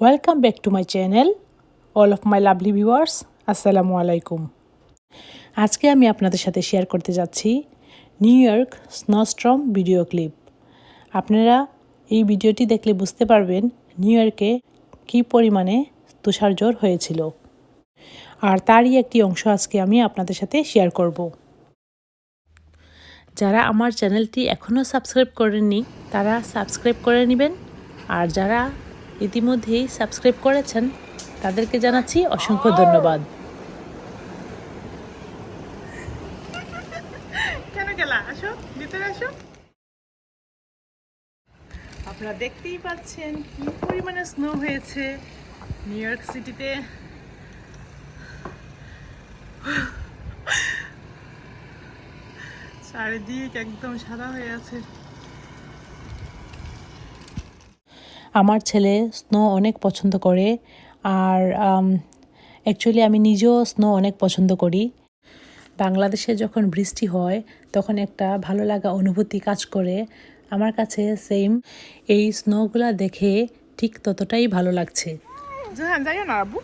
Welcome back to my channel, all of my lovely viewers. Assalamualaikum. আজকে আমি আপনাদের সাথে শেয়ার করতে যাচ্ছি নিউ ইয়র্ক স্নোস্টর্ম ভিডিও ক্লিপ। আপনারা এই ভিডিওটি দেখলে বুঝতে পারবেন নিউ ইয়র্কে কী পরিমাণে তুষারঝড় হয়েছিল, আর তারই একটি অংশ আজকে আমি আপনাদের সাথে শেয়ার করব। যারা আমার চ্যানেলটি এখনও সাবস্ক্রাইব করেননি তারা সাবস্ক্রাইব করে নেবেন, আর যারা ইতিমধ্যেই সাবস্ক্রাইব করেছেন তাদেরকে জানাচ্ছি অসংখ্য ধন্যবাদ। কেন গেলা? আসো, ভিতরে আসো। আপনারা দেখতেই পাচ্ছেন কি পরিমাণে স্নো হয়েছে নিউ ইয়র্ক সিটিতে। চারিদিক একদম সাদা হয়ে আছে। আমার ছেলে স্নো অনেক পছন্দ করে, আর অ্যাকচুয়ালি আমি নিজেও স্নো অনেক পছন্দ করি। বাংলাদেশে যখন বৃষ্টি হয় তখন একটা ভালো লাগা অনুভূতি কাজ করে। আমার কাছে সেম এই স্নোগুলা দেখে ঠিক ততটাই ভালো লাগছে। যাইও না আব্বু,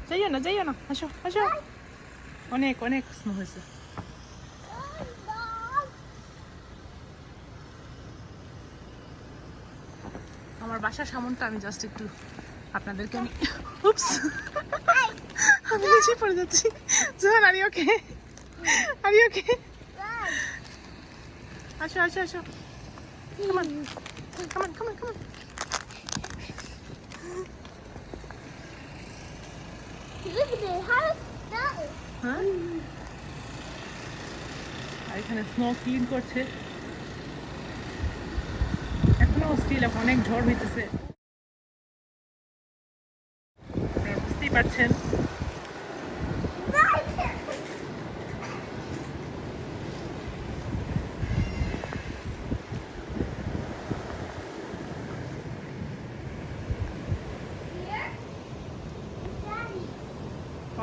যাইও না, আসো আসো, অনেক অনেক স্নো হয়েছে। আমার বাসার সামনটা আমি জাস্ট একটু আপনাদেরকে আমি নিচে পড়ে যাচ্ছি। জোহান, আর ওকে? আসো আসো আসো, come on. হ্যাঁ, আর এখানে স্নো ক্লিন করছে। এখনো স্টিল অনেক ঝড় হইতেছে, বুঝতেই পারছেন।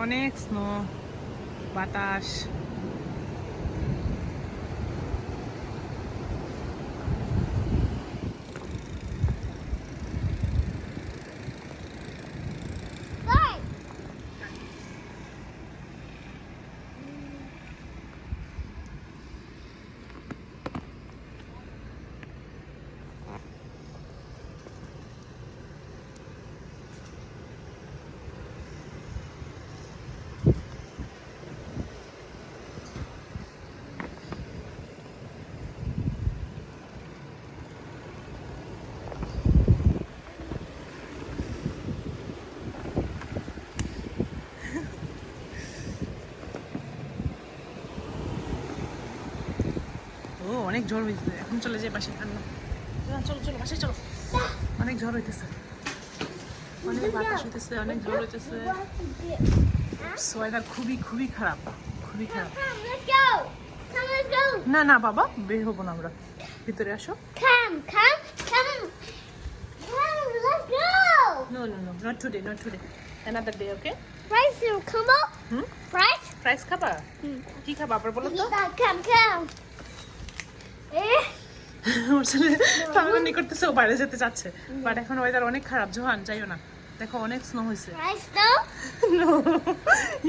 অনেক স্নো, বাতাস। অনেক ঝড় হইতেছে, এখন চলে যাই বাসায়। ঠান্ডা, চলো চলো বাসায় চলো। অনেক ঝড় হইতেছে, অনেক বাতাস হইতেছে, অনেক ঝড় হইতেছে। ওয়েদার খুবই খুবই খারাপ, খুবই খারাপ। না না বাবা, বের হবো না আমরা, ভিতরে আসো। No, not today, another day, okay? Rice, come on. Rice? Rice খাবা? কি খাবা আবার বলো তো? Come. ওর ছেলে টানাটানি করতেছে, ও বাইরে যেতে চাচ্ছে, বাট এখন ওয়েদার অনেক খারাপ। জোহান, যাইও না, দেখো অনেক স্নো হয়েছে। Rice, no? No.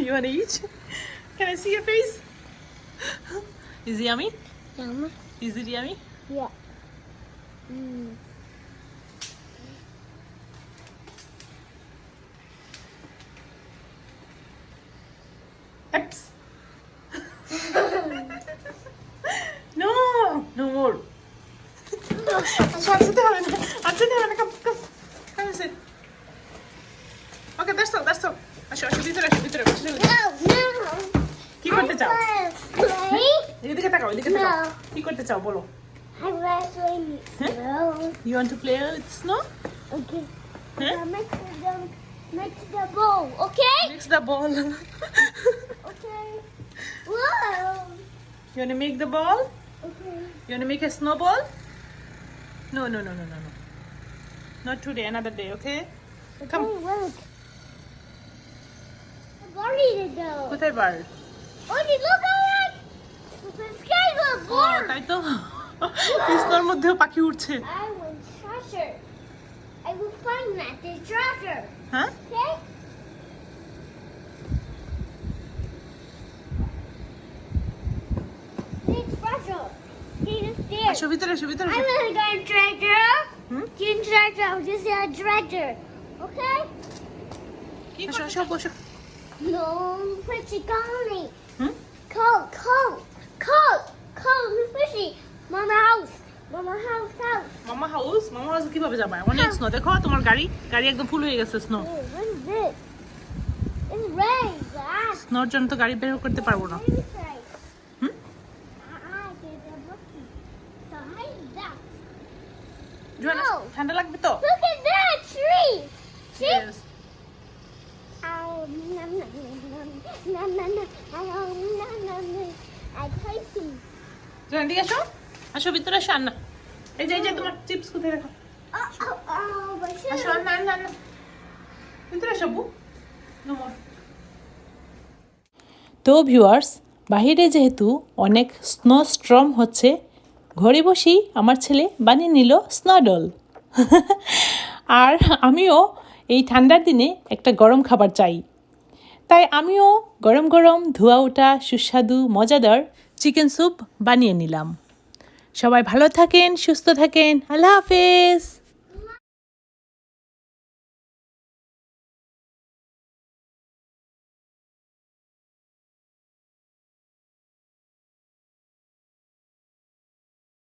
You wanna eat? Can I see your face? Is it yummy? Yum. Is it yummy? Yeah. Eps. No more. Answer হবে না, come sit. Okay, that's all. আসো ভিতরে বসে। No. কি করতে চাও? Play? এদিকে তাকাও। কি করতে চাও বলো? I want to play snow. You want to play with snow? Okay. Huh? Mix the bowl, okay? Mix the ball. Okay. Whoa. You want to make the ball? Okay. You want to make a snowball? No. Not today, another day, okay? Come. Okay, look. I've already did though. কোথায় বার? Oh, look at that. The sky was blue. তাই তো, স্নোর মধ্যেও পাখি উঠছে। I went faster. I will find that the treasure. হ্যাঁ Okay? Need treasure. Need a stair. আসো ভিতরে আসো ভিতরে I'm আসো। gonna go to treasure. Hmm? Get treasure. This is a treasure. Okay? আসো আসো বসো। No, pretty Connie. হুম Call. Who's fishy? Mama house. Mama house. মামা হাউস কিভাবে যাবে? অনেক স্নো, দেখো তোমার গাড়ি একদম ফুল হয়ে গেছে snow. Oh, what is this? It's rain. Ah. স্নোর জন্য তো গাড়ি বের করতে পারবো না। What is this? Hmm There's a monkey. So how is that? জোয়ান, No. ঠান্ডা লাগবে তো? Look at that tree. See? Yes. Nom, nom, nom. I tasty. জোয়ান এদিকে আসো, আসো ভিতরে আসো। আন্না এই যে তোমার চিপস কোথায় রাখো? My আসো shoe. আন্না ভিতরে আসো বু। তো ভিউয়ার্স, বাহিরে যেহেতু অনেক স্নো স্টর্ম হচ্ছে, ঘরে বসেই আমার ছেলে বানিয়ে নিল স্নোডল। আর আমিও এই ঠান্ডার দিনে একটা গরম খাবার চাই, তাই আমিও গরম গরম ধোয়া ওঠা সুস্বাদু মজাদার চিকেন স্যুপ বানিয়ে নিলাম। সবাই ভালো থাকেন, সুস্থ থাকেন, আল্লাহ হাফেজ।